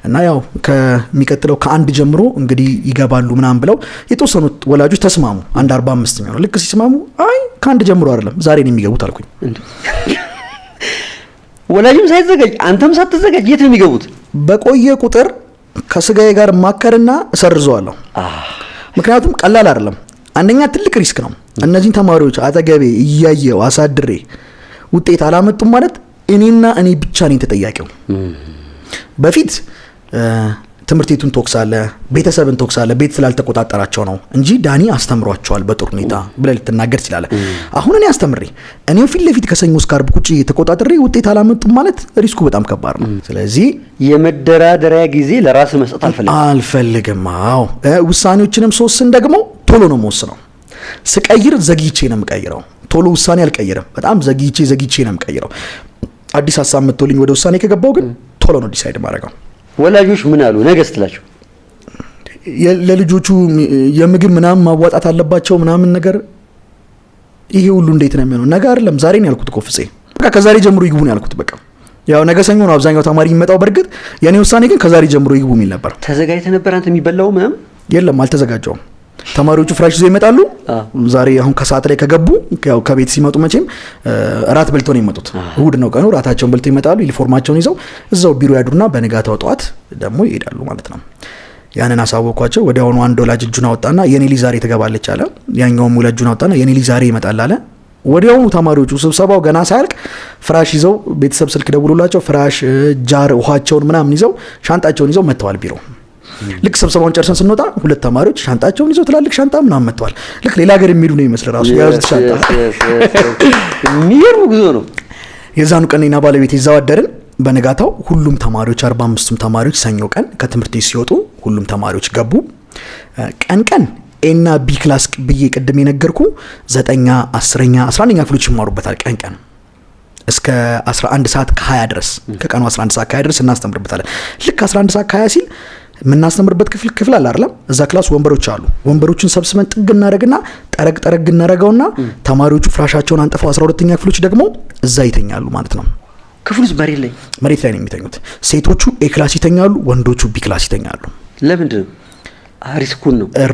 እና ያው ከሚቀጥለው ከአንድ ጀምሮ እንግዲህ ይገባሉ ምናምን ብለው የተወሰኑት ወላጆች ተስማሙ። 1:45 ነው። ልክ ሲስማሙ አይ ከአንድ ጀምሮ አይደለም ዛሬ ነው የሚገቡት አልኩኝ። ወላጅም ሳይዘጋጅ አንተም ሳትዘጋጅ የት ነው የሚገቡት? በቆየ ቁጥር ከስጋዬ ጋር ማከርና እሰርዘዋለሁ። ምክንያቱም ቀላል አይደለም። አንደኛ ትልቅ ሪስክ ነው። እነዚህን ተማሪዎች አጠገቤ እያየው አሳድሬ ውጤት አላመጡም ማለት እኔና እኔ ብቻ ነኝ ተጠያቂው። በፊት ትምህርት ቤቱን ተወቅሳለ፣ ቤተሰብን ተወቅሳለ፣ ቤት ስላልተቆጣጠራቸው ነው እንጂ ዳኒ አስተምሯቸዋል በጥሩ ሁኔታ ብለህ ልትናገር ትችላለህ። አሁን እኔ አስተምሬ እኔው ፊት ለፊት ከሰኞ እስከ ዓርብ ቁጭ ተቆጣጥሬ ውጤት አላመጡም ማለት ሪስኩ በጣም ከባድ ነው። ስለዚህ የመደራደሪያ ጊዜ ለራስ መስጠት አልፈልግም። አዎ ውሳኔዎችንም ሶስን ደግሞ ቶሎ ነው የምወስነው። ስቀይር ዘግይቼ ነው የምቀይረው። ቶሎ ውሳኔ አልቀይርም። በጣም ዘግይቼ ነው የምቀይረው። አዲስ ሀሳብ መጥቶልኝ ወደ ውሳኔ ከገባው ግን ቶሎ ነው ዲሳይድ ማድረገው። ወላጆች ምን አሉ? ነገ ስትላቸው ለልጆቹ የምግብ ምናምን ማዋጣት አለባቸው ምናምን ነገር ይሄ ሁሉ እንዴት ነው የሚሆነው? ነገ አይደለም ዛሬ ነው ያልኩት እኮ ፍፄ። በቃ ከዛሬ ጀምሮ ይግቡ ነው ያልኩት። በቃ ያው ነገ ሰኞ ነው አብዛኛው ተማሪ የሚመጣው። በርግጥ የኔ ውሳኔ ግን ከዛሬ ጀምሮ ይግቡ የሚል ነበር። ተዘጋጅተህ ነበር አንተ? የሚበላው ምናምን የለም አልተዘጋጀውም። ተማሪዎቹ ፍራሽ ይዘው ይመጣሉ። ዛሬ አሁን ከሰዓት ላይ ከገቡ ያው ከቤት ሲመጡ መቼም እራት በልተው ነው የሚመጡት። እሁድ ነው ቀኑ። እራታቸውን በልተው ይመጣሉ። ዩኒፎርማቸውን ይዘው እዛው ቢሮ ያድሩና በንጋታው ጠዋት ደግሞ ይሄዳሉ ማለት ነው። ያንን አሳወቅኳቸው። ወዲያውኑ አንድ ወላጅ እጁን አወጣና የኔ ልጅ ዛሬ ትገባለች አለ። ያኛውም ወላጅ እጁን አወጣና የኔ ልጅ ዛሬ ይመጣል አለ። ወዲያውኑ ተማሪዎቹ ስብሰባው ገና ሳያልቅ ፍራሽ ይዘው ቤተሰብ ስልክ ደውሎላቸው ፍራሽ፣ ጃር፣ ውሃቸውን ምናምን ይዘው ሻንጣቸውን ይዘው መጥተዋል ቢሮ። ልክ ስብሰባውን ጨርሰን ስንወጣ ሁለት ተማሪዎች ሻንጣቸውን ይዘው ትላልቅ ሻንጣ ምናምን መጥተዋል። ልክ ሌላ ሀገር የሚሄዱ ነው ይመስል ራሱ የያዙት ሻንጣ። የሚገርም ጉዞ ነው። የዛኑ ቀን እኔና ባለቤቴ ይዘው አደርን። በነጋታው ሁሉም ተማሪዎች 45ቱም ተማሪዎች ሰኞ ቀን ከትምህርት ቤት ሲወጡ ሁሉም ተማሪዎች ገቡ። ቀን ኤና ቢ ክላስ ብዬ ቅድም የነገርኩ 9ኛ 10ኛ 11ኛ ክፍሎች ይማሩበታል። ቀን እስከ 11 ሰዓት ከ20 ድረስ ከቀኑ 11 ሰዓት ከ20 ድረስ እናስተምርበታለን። ልክ 11 ሰዓት ከ20 ሲል የምናስተምርበት ክፍል አለ አይደል? እዛ ክላስ ወንበሮች አሉ። ወንበሮችን ሰብስበን ጥግ እናደርግና ጠረግ እናደርገውና ተማሪዎቹ ፍራሻቸውን አንጥፈው 12ኛ ክፍሎች ደግሞ እዛ ይተኛሉ ማለት ነው። ክፍሉስ መሬት ላይ ነው የሚተኙት። ሴቶቹ ኤ ክላስ ይተኛሉ፣ ወንዶቹ ቢ ክላስ ይተኛሉ። ለምንድን ነው?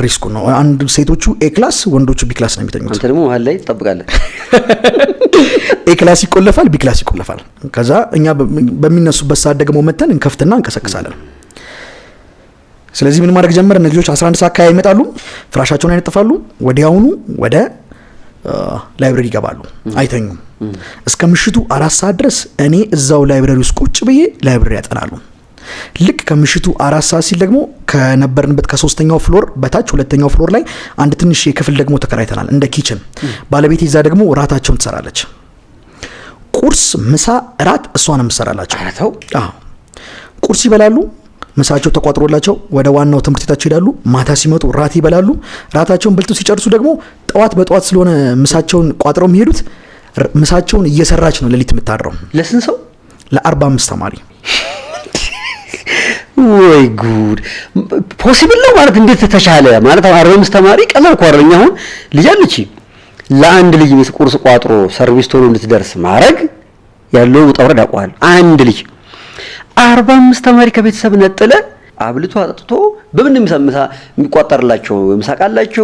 ሪስኩን ነው። አንድ ሴቶቹ ኤ ክላስ፣ ወንዶቹ ቢ ክላስ ነው የሚተኙት። አንተ ደግሞ መሀል ላይ ትጠብቃለህ። ኤ ክላስ ይቆለፋል፣ ቢ ክላስ ይቆለፋል። ከዛ እኛ በሚነሱበት ሰዓት ደግሞ መተን እንከፍትና እንቀሰቅሳለን። ስለዚህ ምን ማድረግ ጀመረ? እነዚህ ልጆች 11 ሰዓት አካባቢ ይመጣሉ፣ ፍራሻቸውን ያነጥፋሉ፣ ወዲያውኑ ወደ ላይብረሪ ይገባሉ። አይተኙም። እስከ ምሽቱ 4 ሰዓት ድረስ እኔ እዛው ላይብረሪ ውስጥ ቁጭ ብዬ ላይብረሪ ያጠናሉ። ልክ ከምሽቱ 4 ሰዓት ሲል ደግሞ ከነበርንበት ከ3ኛው ፍሎር በታች 2ኛው ፍሎር ላይ አንድ ትንሽ የክፍል ደግሞ ተከራይተናል እንደ ኪችን። ባለቤቴ እዛ ደግሞ ራታቸውን ትሰራለች። ቁርስ፣ ምሳ፣ ራት እሷን የምትሰራላቸው። አዎ ቁርስ ይበላሉ። ምሳቸው ተቋጥሮላቸው ወደ ዋናው ትምህርት ቤታቸው ይሄዳሉ። ማታ ሲመጡ ራት ይበላሉ። ራታቸውን በልተው ሲጨርሱ ደግሞ በጠዋት ስለሆነ ምሳቸውን ቋጥረው የሚሄዱት ምሳቸውን እየሰራች ነው ሌሊት የምታድረው። ለስንት ሰው? ለ45 ተማሪ። ወይ ጉድ! ፖሲብል ነው ማለት እንዴት ተቻለ? ማለት 45 ተማሪ ቀላል እኮ አይደለም። አሁን ልጅ አለች። ለአንድ ልጅ ቁርስ ቋጥሮ ሰርቪስ ቶሎ እንድትደርስ ማድረግ ያለው ውጣ ውረድ አቋል። አንድ ልጅ 45 ተማሪ ከቤተሰብ ነጥለ አብልቶ አጥጥቶ በምን ምሳ የሚቋጠርላቸው?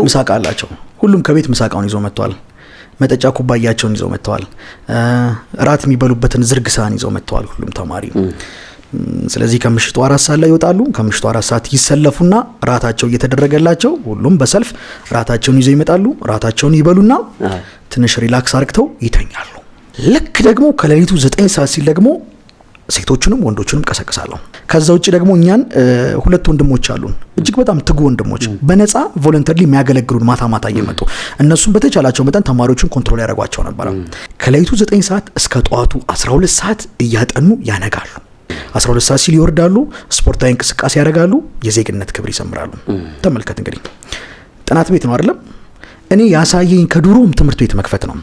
ምሳቃላቸው። ሁሉም ከቤት ምሳቃውን ይዞ መጥተዋል። መጠጫ ኩባያቸውን ይዘው መጥተዋል። ራት የሚበሉበትን ዝርግ ሳህን ይዘው መጥተዋል ሁሉም ተማሪ። ስለዚህ ከምሽቱ 4 ሰዓት ላይ ይወጣሉ። ከምሽቱ 4 ሰዓት ይሰለፉና ራታቸው እየተደረገላቸው ሁሉም በሰልፍ ራታቸውን ይዘው ይመጣሉ። ራታቸውን ይበሉና ትንሽ ሪላክስ አርግተው ይተኛሉ። ልክ ደግሞ ከሌሊቱ 9 ሰዓት ሲል ደግሞ ሴቶቹንም ወንዶቹንም ቀሰቅሳለሁ። ከዛ ውጪ ደግሞ እኛን 2 ወንድሞች አሉን፣ እጅግ በጣም ትጉ ወንድሞች፣ በነፃ ቮለንተሪ የሚያገለግሉን ማታ እየመጡ እነሱም በተቻላቸው መጠን ተማሪዎችን ኮንትሮል ያደርጓቸው ነበር። ከሌሊቱ 9 ሰዓት እስከ ጠዋቱ 12 ሰዓት እያጠኑ ያነጋሉ። 12 ሰዓት ሲል ይወርዳሉ፣ ስፖርታዊ እንቅስቃሴ ያደርጋሉ፣ የዜግነት ክብር ይሰምራሉ። ተመልከት እንግዲህ ጥናት ቤት ነው አይደለም? እኔ ያሳየኝ ከድሮም ትምህርት ቤት መክፈት ነው።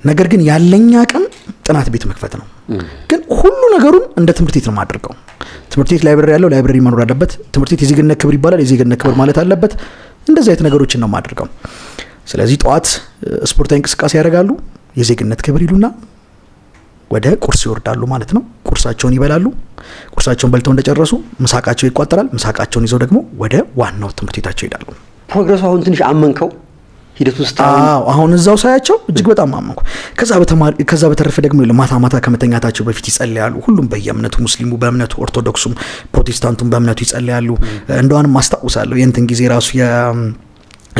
ነገር ግን ያለኝ አቅም ጥናት ቤት መክፈት ነው። ግን ሁሉ ነገሩን እንደ ትምህርት ቤት ነው የማደርገው። ትምህርት ቤት ላይብረሪ ያለው ላይብረሪ መኖር አለበት። ትምህርት ቤት የዜግነት ክብር ይባላል፣ የዜግነት ክብር ማለት አለበት። እንደዚህ አይነት ነገሮችን ነው የማደርገው። ስለዚህ ጠዋት ስፖርታዊ እንቅስቃሴ ያደርጋሉ፣ የዜግነት ክብር ይሉና ወደ ቁርስ ይወርዳሉ ማለት ነው። ቁርሳቸውን ይበላሉ። ቁርሳቸውን በልተው እንደጨረሱ ምሳቃቸው ይቋጠራል። ምሳቃቸውን ይዘው ደግሞ ወደ ዋናው ትምህርት ቤታቸው ይሄዳሉ። ፕሮግረሱ አሁን ትንሽ አመንከው ሂደት ውስጥ? አሁን እዛው ሳያቸው እጅግ በጣም አመንኩ። ከዛ በተረፈ ደግሞ ማታ ከመተኛታቸው በፊት ይጸልያሉ። ሁሉም በየእምነቱ፣ ሙስሊሙ በእምነቱ፣ ኦርቶዶክሱም ፕሮቴስታንቱም በእምነቱ ይጸልያሉ። እንደውም አስታውሳለሁ የእንትን ጊዜ ራሱ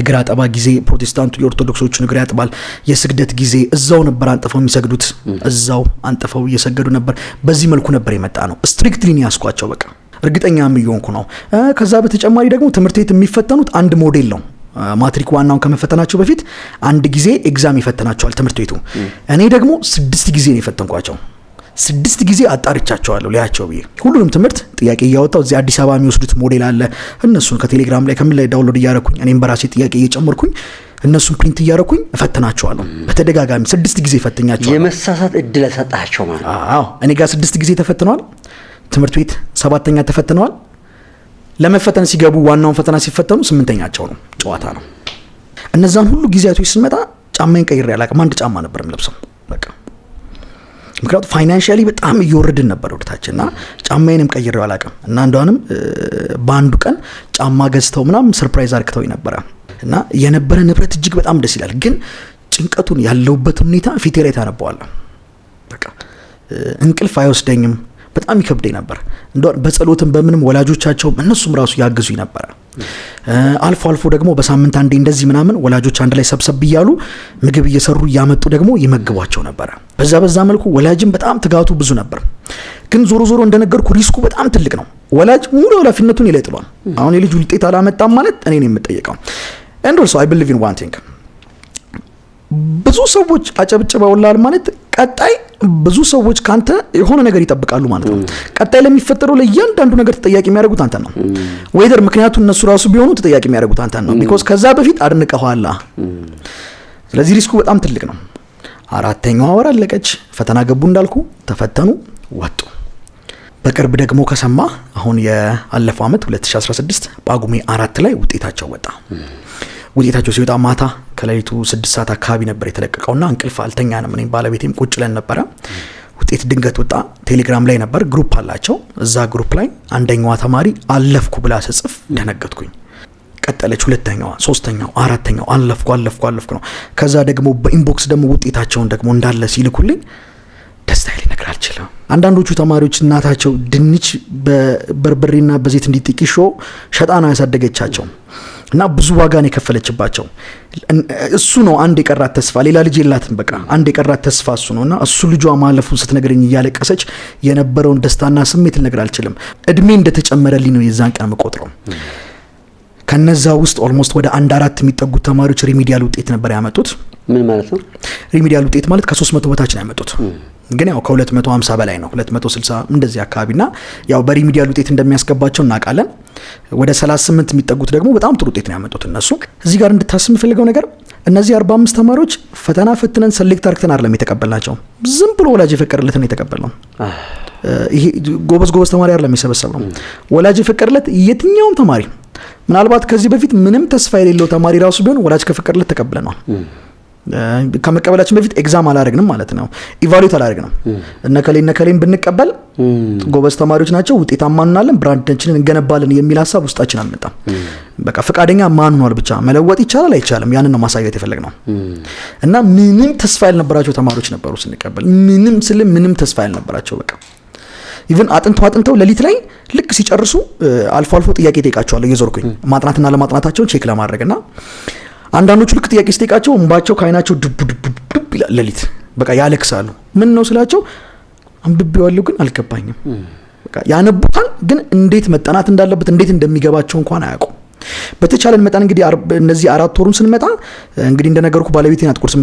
እግር አጠባ ጊዜ ፕሮቴስታንቱ የኦርቶዶክሶቹን እግር ያጥባል። የስግደት ጊዜ እዛው ነበር አንጥፈው የሚሰግዱት፣ እዛው አንጥፈው እየሰገዱ ነበር። በዚህ መልኩ ነበር የመጣ ነው። ስትሪክትሊ ያስኳቸው በቃ እርግጠኛም እየሆንኩ ነው። ከዛ በተጨማሪ ደግሞ ትምህርት ቤት የሚፈተኑት አንድ ሞዴል ነው። ማትሪክ ዋናውን ከመፈተናቸው በፊት አንድ ጊዜ ኤግዛም ይፈተናቸዋል ትምህርት ቤቱ። እኔ ደግሞ 6 ጊዜ ነው የፈተንኳቸው። 6 ጊዜ አጣርቻቸዋለሁ ሊያቸው ብዬ ሁሉንም ትምህርት ጥያቄ እያወጣው እዚህ አዲስ አበባ የሚወስዱት ሞዴል አለ። እነሱን ከቴሌግራም ላይ ከምን ላይ ዳውንሎድ እያደረኩኝ እኔም በራሴ ጥያቄ እየጨመርኩኝ እነሱን ፕሪንት እያደረኩኝ እፈትናቸዋለሁ። በተደጋጋሚ 6 ጊዜ ፈትኛቸዋለሁ። የመሳሳት እድል ሰጣቸው ማለት? አዎ እኔ ጋር 6 ጊዜ ተፈትነዋል። ትምህርት ቤት 7ኛ ተፈትነዋል። ለመፈተን ሲገቡ ዋናውን ፈተና ሲፈተኑ 8ኛቸው ነው። ጨዋታ ነው። እነዛን ሁሉ ጊዜያቶች ስንመጣ ጫማዬን ቀይሬ አላውቅም። አንድ ጫማ ነበር የምለብሰው በቃ። ምክንያቱም ፋይናንሻሊ በጣም እየወረድን ነበር ወደታችንና ጫማዬንም ቀይሬው አላውቅም። እና እንደውም በአንዱ ቀን ጫማ ገዝተው ምናምን ሰርፕራይዝ አርክተው ነበረ እና የነበረ ንብረት እጅግ በጣም ደስ ይላል። ግን ጭንቀቱን ያለውበት ሁኔታ ፊቴ ላይ ታነበዋለህ። በቃ እንቅልፍ አይወስደኝም። በጣም ይከብደኝ ነበር። እንደው በጸሎትም በምንም ወላጆቻቸውም እነሱም ራሱ ያግዙኝ ነበር። አልፎ አልፎ ደግሞ በሳምንት አንዴ እንደዚህ ምናምን ወላጆች አንድ ላይ ሰብሰብ እያሉ ምግብ እየሰሩ እያመጡ ደግሞ ይመግቧቸው ነበር። በዛ መልኩ ወላጅም በጣም ትጋቱ ብዙ ነበር። ግን ዞሮ እንደነገርኩ ሪስኩ በጣም ትልቅ ነው። ወላጅ ሙሉ ኃላፊነቱን ይለጥሏል። አሁን የልጁ ውጤት አላመጣም ማለት እኔ ነኝ የምጠየቀው። and also I believe in one thing ብዙ ሰዎች አጨብጭበውላል ማለት ቀጣይ ብዙ ሰዎች ካንተ የሆነ ነገር ይጠብቃሉ ማለት ነው። ቀጣይ ለሚፈጠረው ለእያንዳንዱ ነገር ተጠያቂ የሚያደርጉት አንተ ነው። ወይደር ምክንያቱ እነሱ ራሱ ቢሆኑ ተጠያቂ የሚያደርጉት አንተ ነው። ቢኮዝ ከዛ በፊት አድንቀዋላ። ስለዚህ ሪስኩ በጣም ትልቅ ነው። 4ኛው ወር አለቀች። ፈተና ገቡ እንዳልኩ ተፈተኑ፣ ወጡ። በቅርብ ደግሞ ከሰማ አሁን የአለፈው አመት 2016 ጳጉሜ 4 ላይ ውጤታቸው ወጣ። ውጤታቸው ሲወጣ ማታ ከሌሊቱ 6 ሰዓት አካባቢ ነበር የተለቀቀውና እንቅልፍ አልተኛንም። እኔም ባለቤቴም ቁጭ ለን ነበረ። ውጤት ድንገት ወጣ። ቴሌግራም ላይ ነበር፣ ግሩፕ አላቸው። እዛ ግሩፕ ላይ አንደኛዋ ተማሪ አለፍኩ ብላ ስጽፍ ደነገጥኩኝ። ቀጠለች። 2ኛዋ፣ 3ኛው፣ 4ኛው አለፍኩ ነው። ከዛ ደግሞ በኢንቦክስ ደግሞ ውጤታቸውን ደግሞ እንዳለ ሲልኩልኝ ደስታዬ ልነግር አልችልም። አንዳንዶቹ ተማሪዎች እናታቸው ድንች በበርበሬና በዘይት እንዲጥቂሾ ሸጣና ያሳደገቻቸው እና ብዙ ዋጋ ነው የከፈለችባቸው። እሱ ነው አንድ የቀራት ተስፋ። ሌላ ልጅ የላትም። በቃ አንድ የቀራት ተስፋ እሱ ነውና እሱ ልጇ ማለፉን ስትነግረኝ እያለቀሰች የነበረውን ደስታና ስሜት ልነግር አልችልም። እድሜ እንደተጨመረልኝ ነው የዛን ቀን መቆጥረው። ከነዛ ውስጥ ኦልሞስት ወደ 1-4 የሚጠጉት ተማሪዎች ሪሚዲያል ውጤት ነበር ያመጡት። ምን ማለት ነው ሪሚዲያል ውጤት ማለት? ከ300 በታች ነው ያመጡት። ግን ያው ከ250 በላይ ነው፣ 260 እንደዚህ አካባቢና ያው በሪሚዲያል ውጤት እንደሚያስገባቸው እናውቃለን። ወደ 38 የሚጠጉት ደግሞ በጣም ጥሩ ውጤት ነው ያመጡት እነሱ። እዚህ ጋር እንድታስብ የምፈልገው ነገር እነዚህ 45 ተማሪዎች ፈተና ፈትነን ሰሌክት አርክተን አይደለም የተቀበልናቸው። ዝም ብሎ ወላጅ የፈቀደለት ነው የተቀበልነው። ይሄ ጎበዝ ተማሪ አይደለም የሰበሰብነው። ወላጅ የፈቀደለት የትኛውም ተማሪ ምናልባት ከዚህ በፊት ምንም ተስፋ የሌለው ተማሪ ራሱ ቢሆን ወላጅ ከፈቀደለት ተቀብለናል። ከመቀበላችን በፊት ኤግዛም አላደረግንም ማለት ነው። ኢቫሉዌት አላደረግንም። እነከሌን ብንቀበል ጎበዝ ተማሪዎች ናቸው፣ ውጤታማ እንሆናለን፣ ብራንዳችንን እንገነባለን የሚል ሀሳብ ውስጣችን አልመጣም። በቃ ፈቃደኛ ማን ሆኗል ብቻ መለወጥ ይቻላል አይቻልም፣ ያንን ነው ማሳየት የፈለግነው። እና ምንም ተስፋ ያልነበራቸው ተማሪዎች ነበሩ ስንቀበል። ምንም ተስፋ ያልነበራቸው በቃ ኢቭን አጥንተው ሌሊት ላይ ልክ ሲጨርሱ አልፎ ጥያቄ ጠይቃቸዋለሁ እየዞርኩኝ ማጥናትና ለማጥናታቸውን ቼክ ለማድረግና አንዳንዶቹ ልክ ጥያቄ ሲጠይቃቸው እንባቸው ከአይናቸው ድብ ይላል። ሌሊት በቃ ያለቅሳሉ። ምን ነው ስላቸው አንብቤዋለሁ ግን አልገባኝም። በቃ ያነቡታል ግን እንዴት መጠናት እንዳለበት እንዴት እንደሚገባቸው እንኳን አያውቁም። በተቻለን መጠን እንግዲህ እነዚህ 4 ወሩን ስንመጣ እንግዲህ እንደነገርኩ ባለቤቴ ናት ቁርስ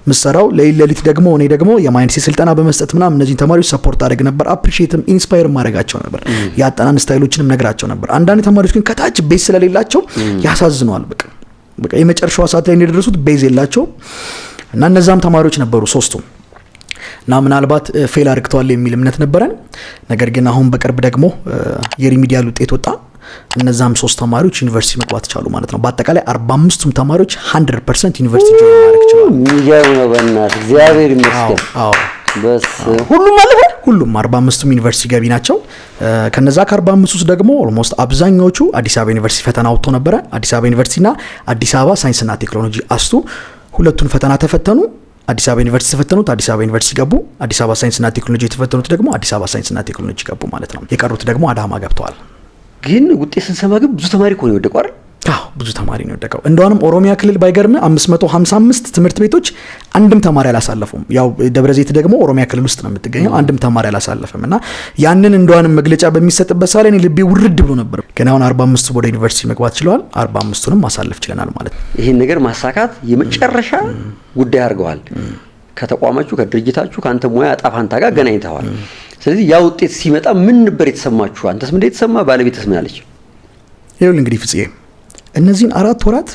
ምሰራው ሌሊት ደግሞ እኔ ደግሞ የማይንድሴት ስልጠና በመስጠት ምናምን እነዚህ ተማሪዎች ሰፖርት አደረግ ነበር። አፕሪሺየትም ኢንስፓየር ማድረጋቸው ነበር። ያጠናን ስታይሎችንም ነግራቸው ነበር። አንዳንድ ተማሪዎች ግን ከታች ቤት ስለሌላቸው ያሳዝነዋል። በቃ የመጨረሻው ሰዓት ላይ እንደደረሱት ቤዝ የላቸው እና እነዛም ተማሪዎች ነበሩ ሶስቱም እና ምናልባት ፌል አድርገዋል የሚል እምነት ነበረን። ነገር ግን አሁን በቅርብ ደግሞ የሪሚዲያል ውጤት ወጣ። እነዛም 3 ተማሪዎች ዩኒቨርሲቲ መግባት ቻሉ ማለት ነው። በአጠቃላይ 45ቱም ተማሪዎች 100% ዩኒቨርሲቲ ጆይን ማድረግ ቻሉ። የሚገርም ነው በእናትህ እግዚአብሔር ይመስገን። አዎ በስ ሁሉም ማለት ነው። ሁሉም 45ቱም ዩኒቨርሲቲ ገቢ ናቸው። ከነዛ ከ45 ውስጥ ደግሞ ኦልሞስት አብዛኛዎቹ አዲስ አበባ ዩኒቨርሲቲ ፈተና ወጥቶ ነበረ። አዲስ አበባ ዩኒቨርሲቲና አዲስ አበባ ሳይንስና ቴክኖሎጂ አስቱ ሁለቱን ፈተና ተፈተኑ። አዲስ አበባ ዩኒቨርሲቲ ተፈተኑት አዲስ አበባ ዩኒቨርሲቲ ገቡ። አዲስ አበባ ሳይንስና ቴክኖሎጂ የተፈተኑት ደግሞ አዲስ አበባ ሳይንስና ቴክኖሎጂ ገቡ ማለት ነው። የቀሩት ደግሞ አዳማ ገብተዋል። ግን ውጤት ስንሰማ ግን ብዙ ተማሪ እኮ ነው የወደቀው አይደል? አዎ ብዙ ተማሪ ነው የወደቀው። እንደውም ኦሮሚያ ክልል ባይገርም 555 ትምህርት ቤቶች አንድም ተማሪ አላሳለፉም። ያው ደብረዘይት ደግሞ ኦሮሚያ ክልል ውስጥ ነው የምትገኘው። አንድም ተማሪ አላሳለፈም እና ያንን እንደውም መግለጫ በሚሰጥበት ሰዓት ላይ ልቤ ውርድ ብሎ ነበር። ግን አሁን 45ቱ ወደ ዩኒቨርሲቲ መግባት ችለዋል። 45ቱንም ማሳለፍ ችለናል ማለት ነው። ይሄን ነገር ማሳካት የመጨረሻ ጉዳይ አድርገዋል። ከተቋማችሁ ከድርጅታችሁ ከአንተ ሙያ አጣፋንታ ጋር ገናኝተዋል። ስለዚህ ያ ውጤት ሲመጣ ምን ነበር የተሰማችሁ? አንተስ ምን የተሰማ? ባለቤትስ ምን አለች? ይኸውልህ እንግዲህ ፍፄ እነዚህን 4 ወራት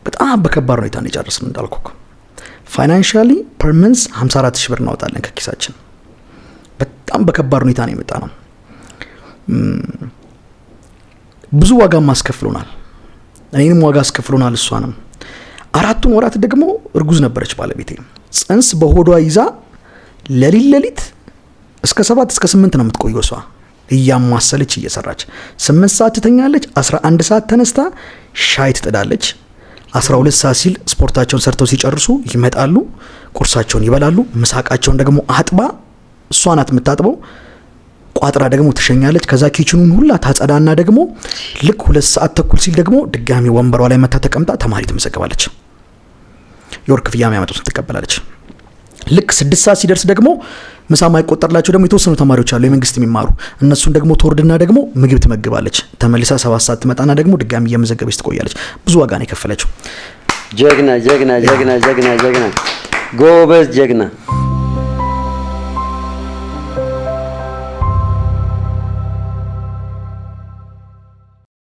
በጣም በከባድ ሁኔታ ነው የጨረስነው። እንዳልኩህ ፋይናንሻሊ ፐር መንዝ 54,000 ብር እናወጣለን ከኪሳችን። በጣም በከባድ ሁኔታ ነው የመጣ ነው። ብዙ ዋጋም አስከፍሎናል። እኔንም ዋጋ አስከፍሎናል፣ እሷንም። 4ቱን ወራት ደግሞ እርጉዝ ነበረች ባለቤቴ። ጽንስ በሆዷ ይዛ ሌሊት እስከ 7 እስከ 8 ነው የምትቆየው እሷ እያማሰለች እየሰራች 8 ሰዓት ትተኛለች። 11 ሰዓት ተነስታ ሻይ ትጥዳለች። 12 ሰዓት ሲል ስፖርታቸውን ሰርተው ሲጨርሱ ይመጣሉ፣ ቁርሳቸውን ይበላሉ። ምሳቃቸውን ደግሞ አጥባ እሷ ናት የምታጥበው፣ ቋጥራ ደግሞ ትሸኛለች። ከዛ ኪችኑን ሁላ ታጸዳና ደግሞ ልክ 2 ሰዓት ተኩል ሲል ደግሞ ድጋሚ ወንበሯ ላይ መታ ተቀምጣ ተማሪ ትመዘገባለች። የወር ክፍያ የሚያመጡትን ትቀበላለች። ልክ 6 ሰዓት ሲደርስ ደግሞ ምሳ ማይቆጠርላቸው ደግሞ የተወሰኑ ተማሪዎች አሉ የመንግስት የሚማሩ። እነሱን ደግሞ ትወርድና ደግሞ ምግብ ትመግባለች። ተመልሳ 7 ሰዓት ትመጣና ደግሞ ድጋሚ እየመዘገበች ትቆያለች። ብዙ ዋጋ ነው የከፈለችው። ጀግና ጀግና ጀግና ጀግና ጀግና ጎበዝ ጀግና